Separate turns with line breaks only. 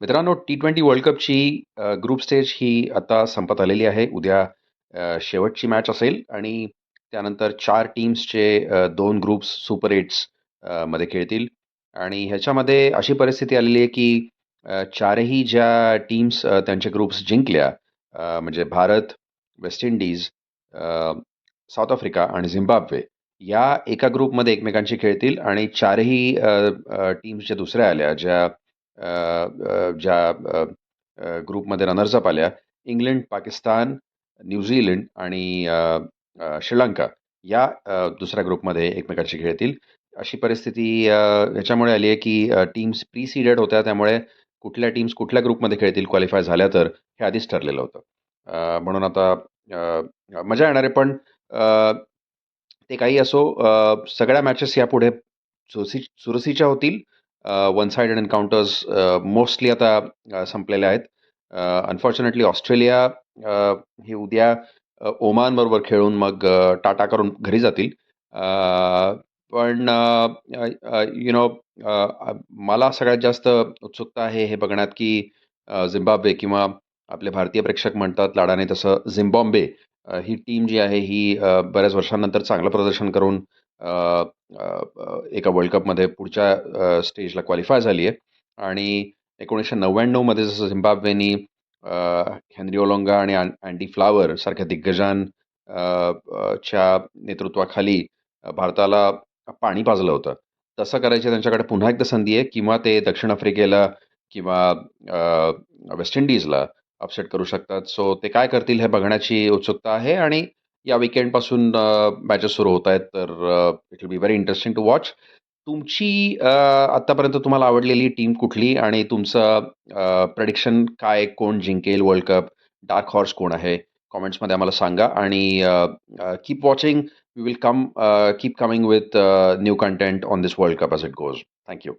मित्रांनो, T20 world कपची group stage ही आता संपत आलेली आहे. उद्या शेवटची मॅच असेल आणि त्यानंतर 4 टीम्सचे 2 ग्रुप्स सुपर 8s मध्ये खेळतील आणि ह्याच्यामध्ये अशी परिस्थिती आलेली आहे, की चारही ज्या टीम्स त्यांचे ग्रुप्स जिंकल्या म्हणजे भारत, वेस्ट इंडीज, अ, साऊथ आफ्रिका आणि झिम्बाब्वे या एका ग्रुपमध्ये एकमेकांशी खेळतील आणि चारही टीम्स ज्या दुसऱ्या आल्या, अ, ज्या ग्रुपमध्ये रनर्स अप आल्या, इंग्लंड, पाकिस्तान, न्यूझीलंड आणि श्रीलंका या दुसऱ्या ग्रुपमध्ये एकमेकांशी खेळतील. अशी परिस्थिती ह्याच्यामुळे आली आहे, की टीम्स प्री सीडेड होत्या. त्यामुळे कुठल्या टीम्स कुठल्या ग्रुपमध्ये खेळतील क्वालिफाय झाल्या तर हे आधीच ठरलेलं होतं. म्हणून आता मजा येणार आहे. पण अ, ते काही असो, सगळ्या मॅचेस यापुढे चुरशीच्या होतील. वन साइडेड एन्काउंटर्स मोस्टली आता संपलेल्या आहेत. अनफॉर्च्युनेटली ऑस्ट्रेलिया हे उद्या ओमान बरोबर खेळून मग टाटा करून घरी जातील. पण यु नो मला सगळ्यात जास्त उत्सुकता आहे हे बघण्यात, की झिम्बाब्वे किंवा आपले भारतीय प्रेक्षक म्हणतात लाडाने तसं झिम्बाब्वे ही टीम जी आहे ही बऱ्याच वर्षांनंतर चांगलं प्रदर्शन करून अ, अ, एका वर्ल्ड कपमध्ये पुढच्या स्टेजला क्वालिफाय झाली आहे आणि 1999 मध्ये जसं झिम्बाब्वेनी हेनरी ओलोंगा आणि अँडी फ्लावर सारख्या दिग्गजां च्या नेतृत्वाखाली भारताला पाणी पाजलं होतं. तसं करायची त्यांच्याकडे पुन्हा एकदा संधी आहे. किंवा ते दक्षिण आफ्रिकेला किंवा वेस्ट इंडीजला अपसेट करू शकतात. सो ते काय करतील हे बघण्याची उत्सुकता आहे आणि या वीकेंडपासून मॅचेस सुरू होत आहेत. तर it will be very interesting to watch. तुमची आत्तापर्यंत तुम्हाला आवडलेली टीम कुठली आणि तुमचं प्रेडिक्शन काय? कोण जिंकेल वर्ल्ड कप? डार्क हॉर्स कोण आहे? कमेंट्समध्ये आम्हाला सांगा आणि keep watching. We will keep coming with new content on this world cup as it goes. Thank you.